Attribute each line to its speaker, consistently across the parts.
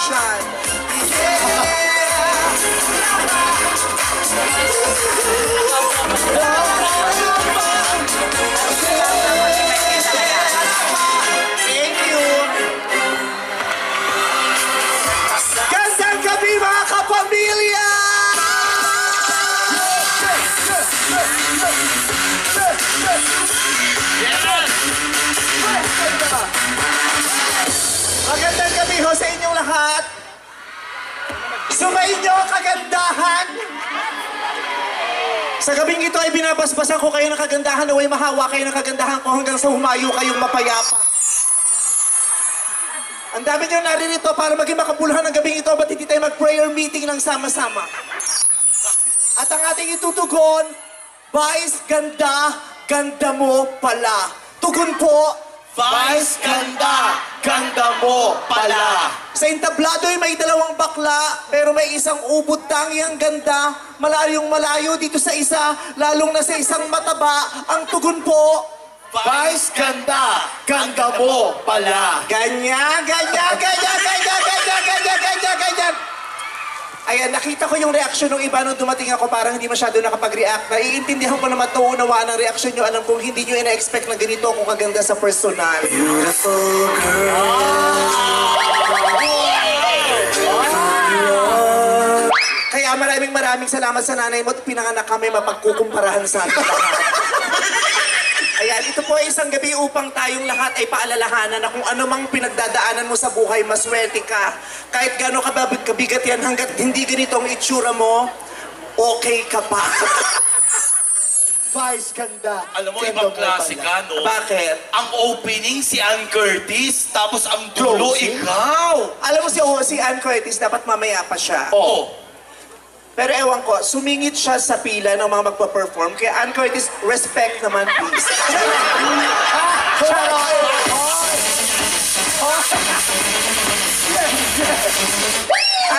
Speaker 1: dyan. Thank you. Gandang gabi mga kapamilya! Magandang gabi ho sa inyong lahat. Sumainyo kagandahan. Sa gabing ito ay binabasbasan ko kayo ng kagandahan, naway mahawa kayo ng kagandahan ko hanggang sa humayo kayong mapayapa. Ang dami nyo naririto para maging makabuluhan ng gabing ito, ba't hindi tayo mag-prayer meeting ng sama-sama? At ang ating itutugon, Vice, ganda mo pala. Tugon po,
Speaker 2: Vice, ganda mo pala.
Speaker 1: sa entablado ay may dalawang bakla, pero may isang ubod tangi ang ganda. Malayong malayo dito sa isa, lalong na sa isang mataba. Ang tugon po,
Speaker 2: Vice, ganda mo pala.
Speaker 1: ganyan. Ayan, nakita ko yung reaksyon ng iba nung dumating ako, parang hindi masyado nakapag-react. Naiintindihan ko naman nauunawaan ang reaksyon nyo. Alam kong hindi nyo ina-expect na ganito kung kaganda sa personal. Beautiful girl. Kaya maraming salamat sa nanay mo at pinanganak kami mapagkukumparahan sa ating lahat. Ayan, ito po ay isang gabi upang tayong lahat ay paalalahanan na kung ano mang pinagdadaanan mo sa buhay, maswerte ka. Kahit gano'n kabigat yan, hanggat hindi ganito ang itsura mo, okay ka pa. Vice, ganda.
Speaker 2: Alam mo, ibang klase ka, no?
Speaker 1: Bakit?
Speaker 2: Ang opening si Ann Curtis, tapos ang dulo,
Speaker 1: Closing?
Speaker 2: ikaw.
Speaker 1: Alam mo si Ann Curtis, dapat mamaya pa siya.
Speaker 2: Oo.
Speaker 1: Pero ewan ko, sumingit siya sa pila ng mga magpa-perform. Kaya Ann Curtis, respect naman, please.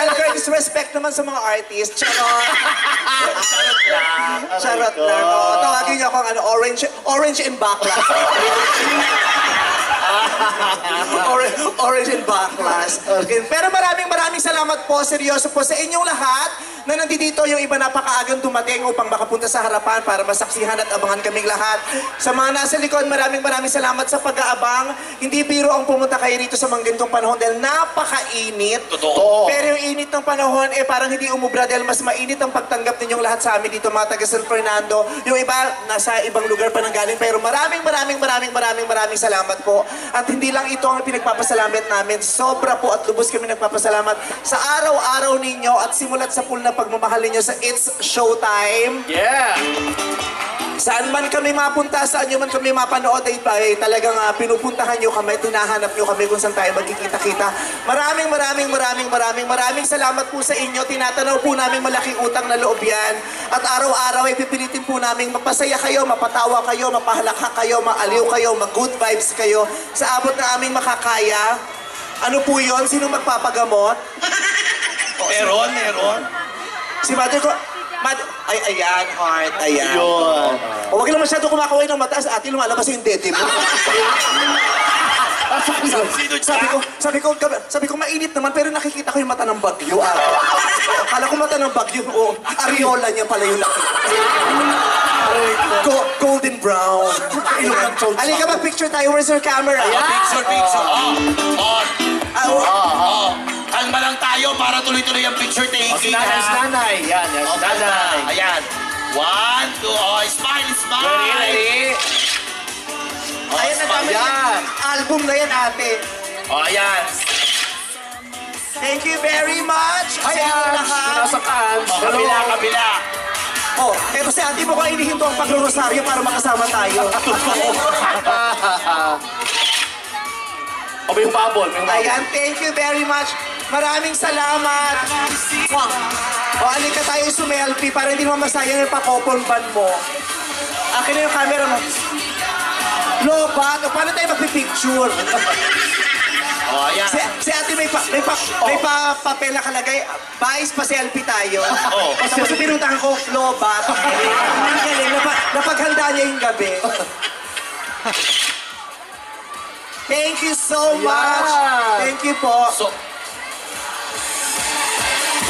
Speaker 1: Ann Curtis, respect naman sa mga artists. Charot. Charot lang. Oh, tawagin niyo akong orange and backlash. Orange and backlash. Okay. Pero maraming salamat po, seryoso po sa inyong lahat na nandito. Yung iba napakaagang dumating upang makapunta sa harapan para masaksihan at abangan kaming lahat. Sa mga nasa likod, maraming salamat sa pag-aabang. Hindi biro ang pumunta kayo rito sa mga ganitong panahon dahil napakainit.
Speaker 2: Totoo.
Speaker 1: Pero yung init ng panahon, parang hindi umubra dahil mas mainit ang pagtanggap ninyong lahat sa amin dito, mga taga San Fernando. Yung iba, nasa ibang lugar pa nang galing. Pero maraming salamat po. At hindi lang ito ang pinagpapasalamat namin. Sobra po at lubos kami nagpapasalamat sa araw-araw ninyo at simulat sa pool na pagmamahal ninyo sa It's Showtime.
Speaker 2: Yeah!
Speaker 1: Saan man kami mapunta, saan nyo man kami mapanood, ay talagang pinupuntahan nyo kami, tinahanap nyo kami kung saan tayo magkikita-kita. Maraming salamat po sa inyo. Tinatanaw po namin malaking utang na loob yan. At araw-araw ay pipilitin po namin mapasaya kayo, mapatawa kayo, mapahalakha kayo, maaliw kayo, mag-good vibes kayo. Sa abot na aming makakaya. Ano po yun? Sino magpapagamot?
Speaker 2: Meron.
Speaker 1: Si Mother ko... ayan, heart, ayan.
Speaker 2: Yun.
Speaker 1: O, wag lang masyado kumakaway ng mataas, ate, lumalabas yung dede mo. Sabi ko, mainit naman, pero nakikita ko yung mata ng bagyo. Akala ko mata ng bagyo, areola niya pala yung laki. Golden brown. Halika ba, picture tayo, where's your camera?
Speaker 2: Picture. Kalma lang tayo para tuloy-tuloy ang picture taking.
Speaker 3: Nanay. Yan. Nanay.
Speaker 2: Ayan. 1, 2, smile.
Speaker 3: Ready?
Speaker 1: Ayan na naman yung album na yan, ate.
Speaker 2: Ayan.
Speaker 1: Thank you very much.
Speaker 3: Ayan. Nasa kan.
Speaker 2: Kabila.
Speaker 1: Oh, eto si ate mo ko inihinto ang pagro-rosaryo para makasama tayo.
Speaker 3: O, may bubble.
Speaker 1: Ayan, thank you very much. Maraming salamat. O, alika tayo sumelfie para hindi naman masayang yung pakopon ban mo. Akin na yung camera mo. Lobat, o paano tayo magpipicture?
Speaker 2: Ayan.
Speaker 1: Si ate may papel na kalagay, Vice pa selfie tayo. Tapos pinuntahan ko, lobat. Ang galing, napaghanda niya yung gabi. Thank you so much. Thank you po.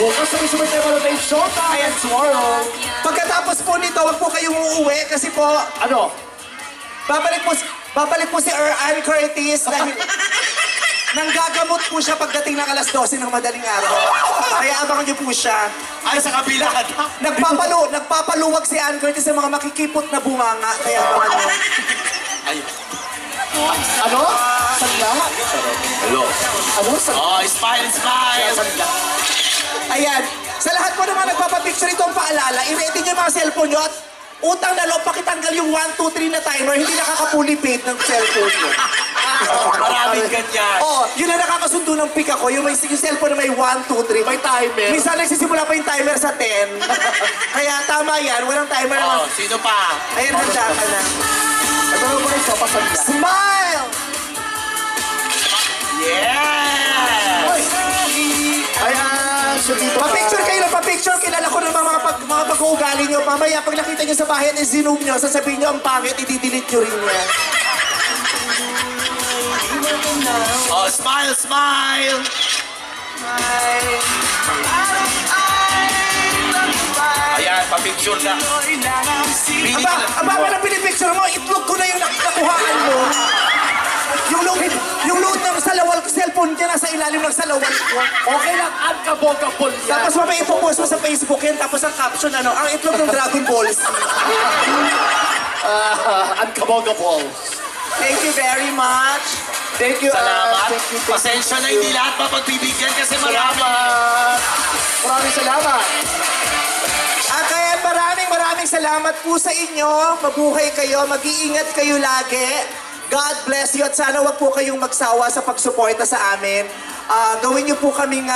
Speaker 3: Bukas sabay-sabay tayo manood ng showtime.
Speaker 1: Ayan.
Speaker 3: Tomorrow.
Speaker 1: Pagkatapos po nito, wag po kayong uuwi kasi po,
Speaker 3: Ano?
Speaker 1: babalik po si Ann Curtis dahil nanggagamot po siya pagdating ng alas 12 ng madaling araw. Kaya abangan niyo po siya.
Speaker 2: Ay, sa kabila.
Speaker 1: Nagpapaluwag si Ann Curtis sa mga makikipot na bunganga. Kaya abangan niyo.
Speaker 2: Ay.
Speaker 3: Ano? Sanda?
Speaker 2: Hello.
Speaker 3: Ano? Sanda?
Speaker 2: Oh, smile, smile.
Speaker 3: Sanda?
Speaker 1: Ayan. Sa lahat po naman nagpapapicture itong paalala, i-ready niyo yung mga cellphone niyo at utang na loob, pakitanggal yung 1, 2, 3 na timer, hindi nakakapuli paid ng cellphone niyo.
Speaker 2: Maraming ganyan.
Speaker 1: Oo, yun na nakakasundo ng pick ako, yung cellphone na may 1, 2, 3.
Speaker 3: May timer.
Speaker 1: Minsan nagsisimula pa yung timer sa 10. Kaya tama yan, walang timer naman.
Speaker 2: Oh, sino pa?
Speaker 1: Ayan, handa ka na.
Speaker 3: Ito na ba ito? Pasanda?
Speaker 1: Smile!
Speaker 2: Yeah!
Speaker 3: Ay, siya dito.
Speaker 1: Pa-picture kayo na pa-picture. Kilala ko ng mga pag-uugali nyo. Mamaya, pag nakita nyo sa bahay at i-zoom nyo, sasabihin nyo ang pangit, i-delete nyo rin yan.
Speaker 2: Oh, smile, smile. Ayan, pa-picture na.
Speaker 1: Aba ka na pinipicture mo, itlog ko na yung nakuhaan mo. Yung load ng salawal ko, cellphone niya nasa ilalim ng salawal ko.
Speaker 3: Okay lang, unkabogable yan.
Speaker 1: Tapos mamaya ipopost mo sa Facebook yan, tapos ang caption, ang itlog ng Dragon Balls.
Speaker 3: Unkabogable.
Speaker 1: Thank you very much.
Speaker 3: Thank you,
Speaker 2: Salamat.
Speaker 3: Thank you.
Speaker 2: Pasensya na hindi lahat mapagbibigyan kasi marami.
Speaker 3: Salamat. Maraming salamat.
Speaker 1: At kaya maraming salamat po sa inyo. Mabuhay kayo, mag-iingat kayo lagi. God bless you at sana wag po kayong magsawa sa pagsuporta sa amin. Gawin niyo po kaming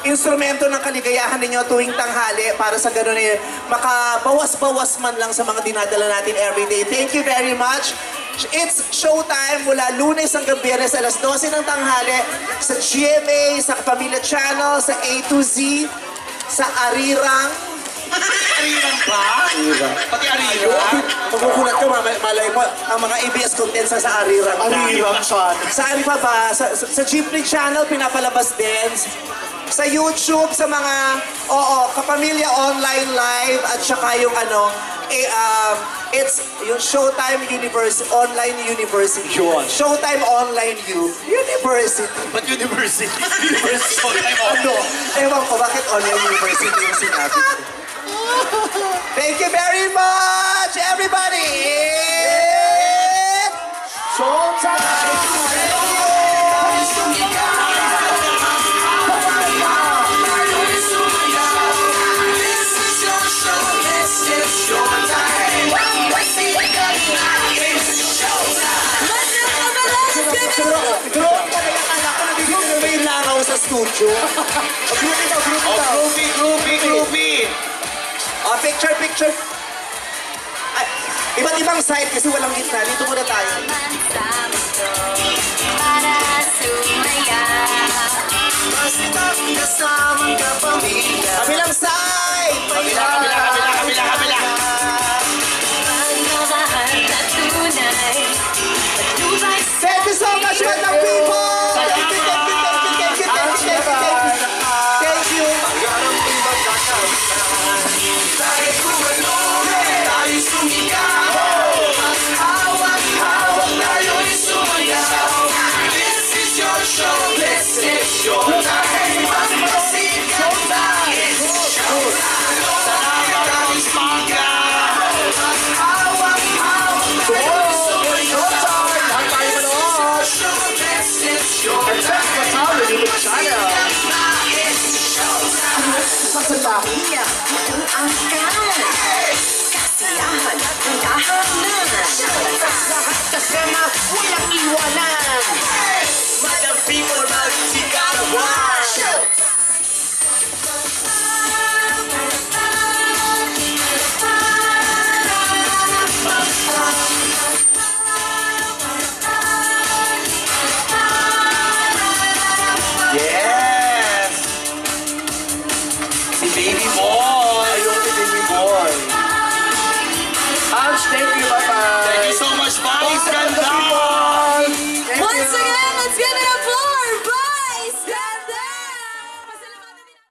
Speaker 1: instrumento ng kaligayahan ninyo tuwing tanghali para sa ganun makabawas-bawas man lang sa mga dinadala natin everyday. Thank you very much. It's showtime mula Lunes hanggang Biyernes alas 12 ng tanghali sa GMA, sa Pamilya Channel, sa A to Z, sa Arirang.
Speaker 2: Arirang ba? Pati arirang?
Speaker 1: Magkukulat ka, malay mo, ang mga ABS contents sa Arirang.
Speaker 3: Arirang siya.
Speaker 1: Saan pa ba? Sa Jeepney Channel, pinapalabas din. Sa YouTube, sa mga, Kapamilya Online Live, at saka yung it's yung Showtime Online University.
Speaker 3: Yun.
Speaker 1: Showtime Online University.
Speaker 2: Ba't university? University. Showtime
Speaker 1: Ano? Ewan ko, bakit Online University yung sinabi ko? Thank you very much, everybody! May langaw sa studio.
Speaker 2: Groovy.
Speaker 1: Picture. Ay, iba't ibang side kasi walang gitna. Dito muna tayo.
Speaker 4: Para sumaya.
Speaker 1: Kabilang side!
Speaker 2: Kabila.
Speaker 4: Ang mahal na tunay. Matubay sa
Speaker 1: Thank you so much, Bandang people! Thank you.
Speaker 4: iyak ang angkan. Kasiyahan ang kahanan. Lahat kasama, walang iwanan.
Speaker 2: Madam people,